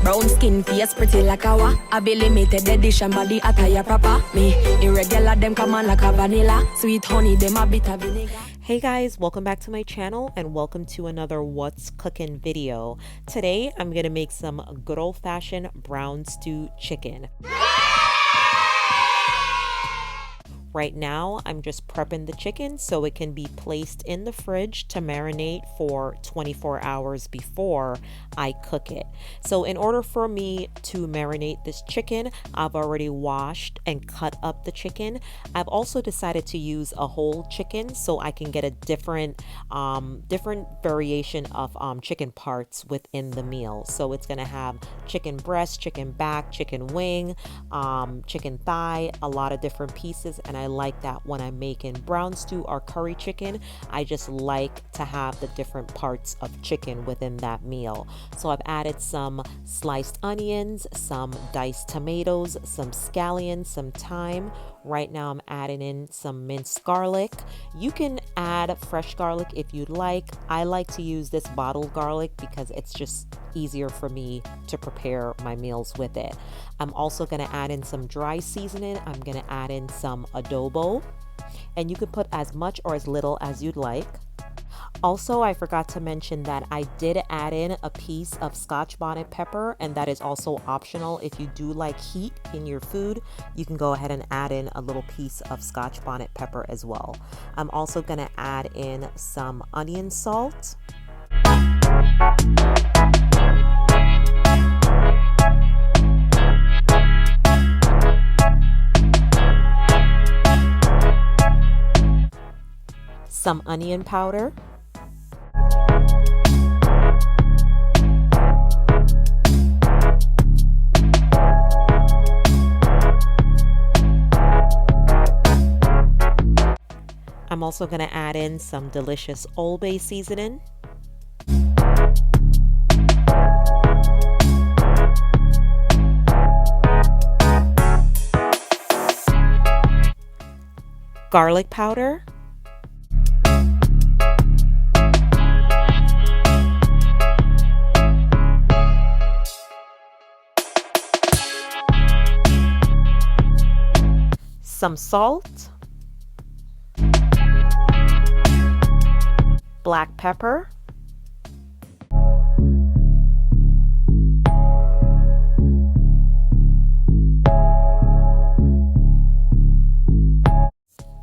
Brown skin face pretty like a wa. I be limited edition body attire proper. Me irregular them come on like a vanilla. Sweet honey them a bit of vinegar. Hey guys, welcome back to my channel and welcome to another What's Cooking video. Today I'm gonna make some good old-fashioned brown stew chicken. Right now, I'm just prepping the chicken so it can be placed in the fridge to marinate for 24 hours before I cook it. So in order for me to marinate this chicken, I've already washed and cut up the chicken. I've also decided to use a whole chicken so I can get a different variation of chicken parts within the meal. So it's gonna have chicken breast, chicken back, chicken wing, chicken thigh, a lot of different pieces, and I like that when I'm making brown stew or curry chicken. I just like to have the different parts of chicken within that meal. So I've added some sliced onions, some diced tomatoes, some scallions, some thyme. Right now I'm adding in some minced garlic. You can add fresh garlic if you'd like. I like to use this bottled garlic because it's just easier for me to prepare my meals with it. I'm also going to add in some dry seasoning. I'm going to add in some adobo, and you can put as much or as little as you'd like. Also, I forgot to mention that I did add in a piece of Scotch bonnet pepper, and that is also optional. If you do like heat in your food, you can go ahead and add in a little piece of Scotch bonnet pepper as well. I'm also going to add in some onion salt. Some onion powder. I'm also going to add in some delicious Old Bay seasoning. Garlic powder. Some salt. Black pepper.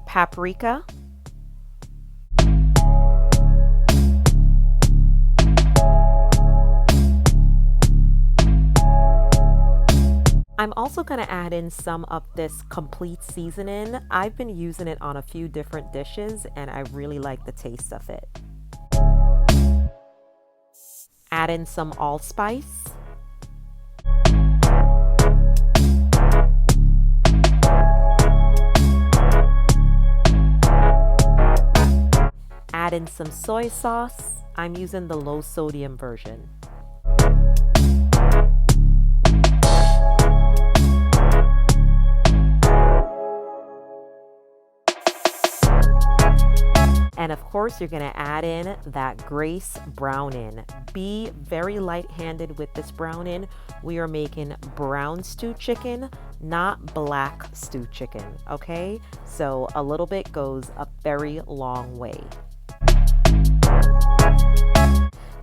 Paprika. I'm also going to add in some of this complete seasoning. I've been using it on a few different dishes and I really like the taste of it. Add in some allspice. Add in some soy sauce. I'm using the low sodium version. And of course, you're going to add in that Grace browning. Be very light-handed with this browning. We are making brown stew chicken, not black stew chicken, okay? So a little bit goes a very long way.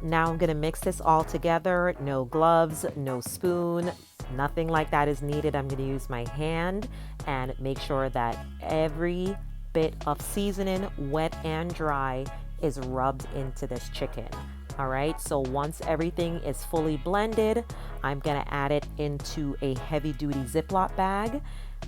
Now I'm going to mix this all together. No gloves, no spoon, nothing like that is needed. I'm going to use my hand and make sure that every bit of seasoning, wet and dry, is rubbed into this chicken. All right, so once everything is fully blended, I'm gonna add it into a heavy-duty Ziploc bag,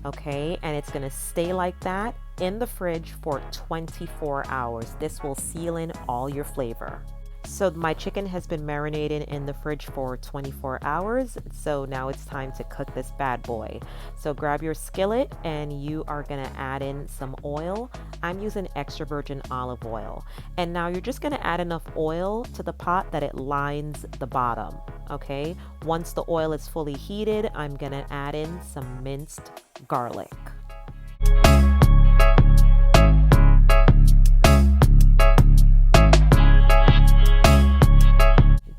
okay, and it's gonna stay like that in the fridge for 24 hours. This will seal in all your flavor. So my chicken has been marinated in the fridge for 24 hours. So now it's time to cook this bad boy. So grab your skillet and you are gonna add in some oil. I'm using extra virgin olive oil. And now you're just gonna add enough oil to the pot that it lines the bottom, okay? Once the oil is fully heated, I'm gonna add in some minced garlic.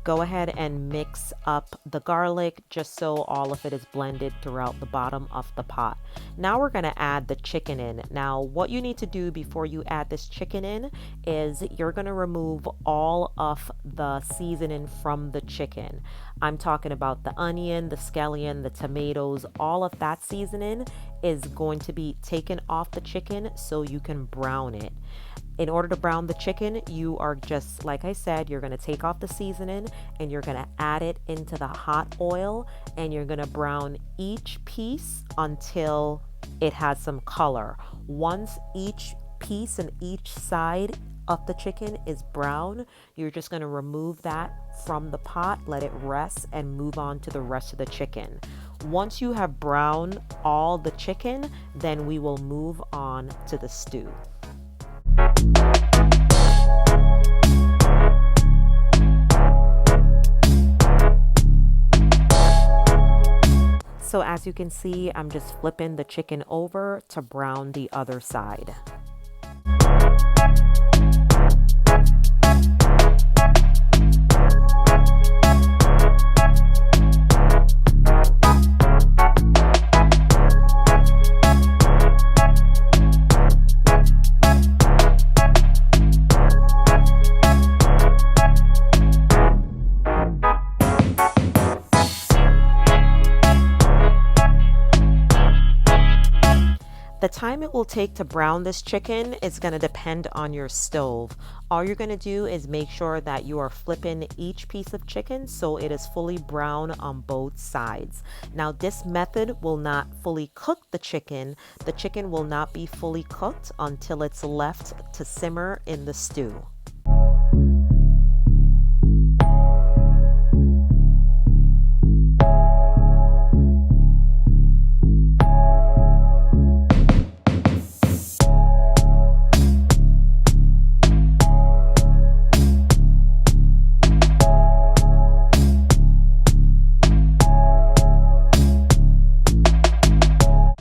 Go ahead and mix up the garlic just so all of it is blended throughout the bottom of the pot. Now we're going to add the chicken in. Now what you need to do before you add this chicken in is you're going to remove all of the seasoning from the chicken. I'm talking about the onion, the scallion, the tomatoes, all of that seasoning is going to be taken off the chicken so you can brown it. In order to brown the chicken, you are just, like I said, you're going to take off the seasoning and you're going to add it into the hot oil and you're going to brown each piece until it has some color. Once each piece and each side of the chicken is brown, you're just going to remove that from the pot, let it rest, and move on to the rest of the chicken. Once you have browned all the chicken, then we will move on to the stew. So as you can see, I'm just flipping the chicken over to brown the other side. The time it will take to brown this chicken is going to depend on your stove. All you're going to do is make sure that you are flipping each piece of chicken so it is fully brown on both sides. Now this method will not fully cook the chicken. The chicken will not be fully cooked until it's left to simmer in the stew.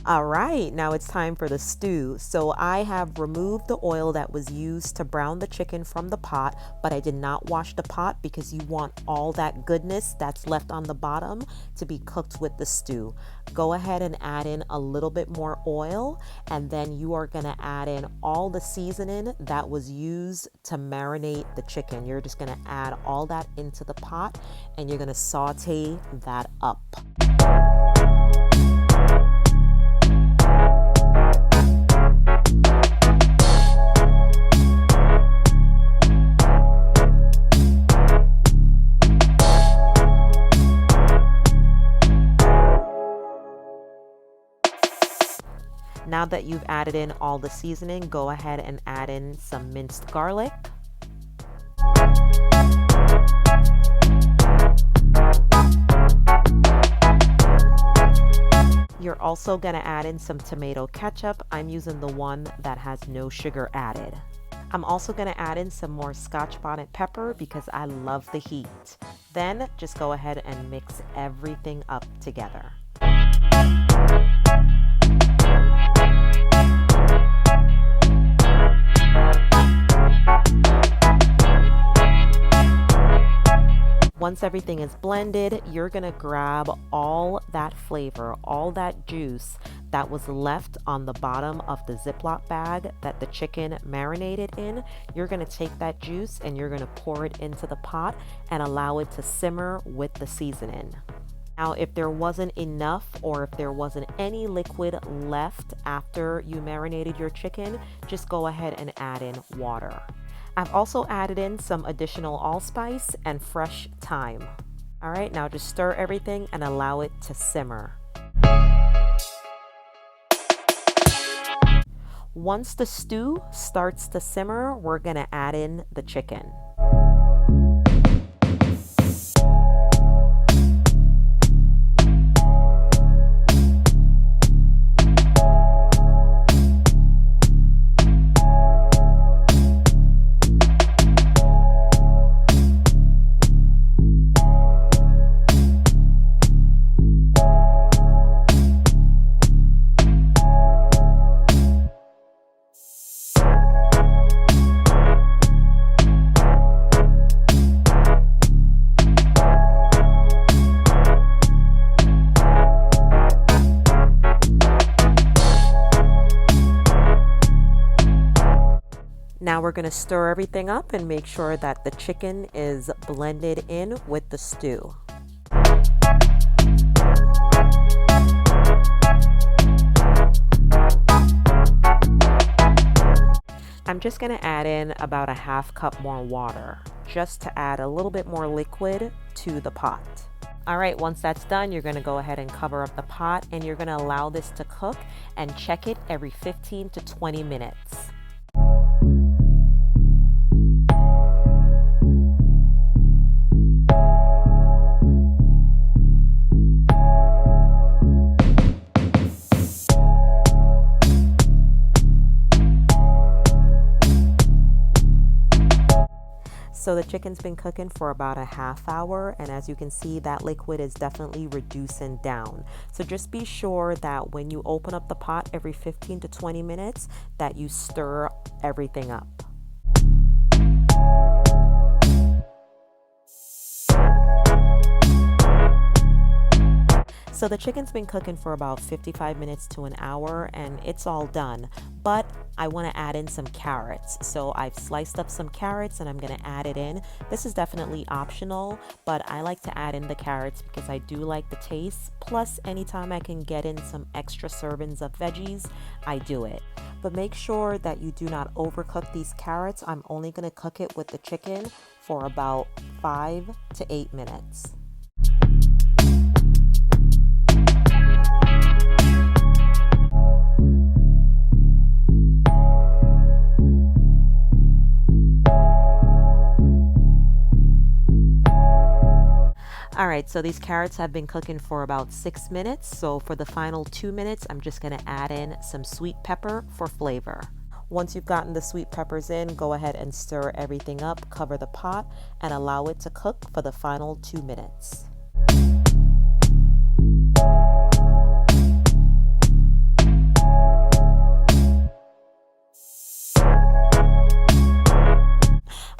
All right, now it's time for the stew. So I have removed the oil that was used to brown the chicken from the pot, but I did not wash the pot because you want all that goodness that's left on the bottom to be cooked with the stew. Go ahead and add in a little bit more oil, and then you are gonna add in all the seasoning that was used to marinate the chicken. You're just gonna add all that into the pot and you're gonna saute that up. Now that you've added in all the seasoning, go ahead and add in some minced garlic. You're also going to add in some tomato ketchup. I'm using the one that has no sugar added. I'm also going to add in some more Scotch bonnet pepper because I love the heat. Then just go ahead and mix everything up together. Once everything is blended, you're gonna grab all that flavor, all that juice that was left on the bottom of the Ziploc bag that the chicken marinated in. You're gonna take that juice and you're gonna pour it into the pot and allow it to simmer with the seasoning. Now, if there wasn't enough or if there wasn't any liquid left after you marinated your chicken, just go ahead and add in water. I've also added in some additional allspice and fresh thyme. All right, now just stir everything and allow it to simmer. Once the stew starts to simmer, we're gonna add in the chicken. Now we're going to stir everything up and make sure that the chicken is blended in with the stew. I'm just going to add in about a half cup more water, just to add a little bit more liquid to the pot. All right, once that's done, you're going to go ahead and cover up the pot, and you're going to allow this to cook and check it every 15 to 20 minutes. So the chicken's been cooking for about a half hour, and as you can see, that liquid is definitely reducing down. So just be sure that when you open up the pot every 15 to 20 minutes, that you stir everything up. So the chicken's been cooking for about 55 minutes to an hour, and it's all done. But I want to add in some carrots. So I've sliced up some carrots and I'm going to add it in. This is definitely optional, but I like to add in the carrots because I do like the taste. Plus, anytime I can get in some extra servings of veggies, I do it. But make sure that you do not overcook these carrots. I'm only going to cook it with the chicken for about 5 to 8 minutes. All right, so these carrots have been cooking for about 6 minutes. So for the final 2 minutes, I'm just going to add in some sweet pepper for flavor. Once you've gotten the sweet peppers in, go ahead and stir everything up, cover the pot, and allow it to cook for the final 2 minutes.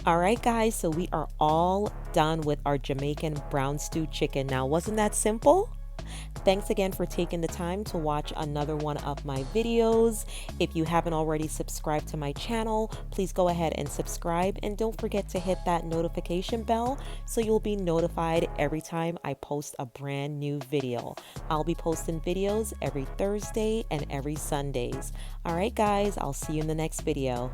All right, guys, so we are all done with our Jamaican brown stew chicken. Now, wasn't that simple? Thanks again for taking the time to watch another one of my videos. If you haven't already subscribed to my channel, please go ahead and subscribe, and don't forget to hit that notification bell so you'll be notified every time I post a brand new video. I'll be posting videos every Thursday and every Sundays. All right, guys, I'll see you in the next video.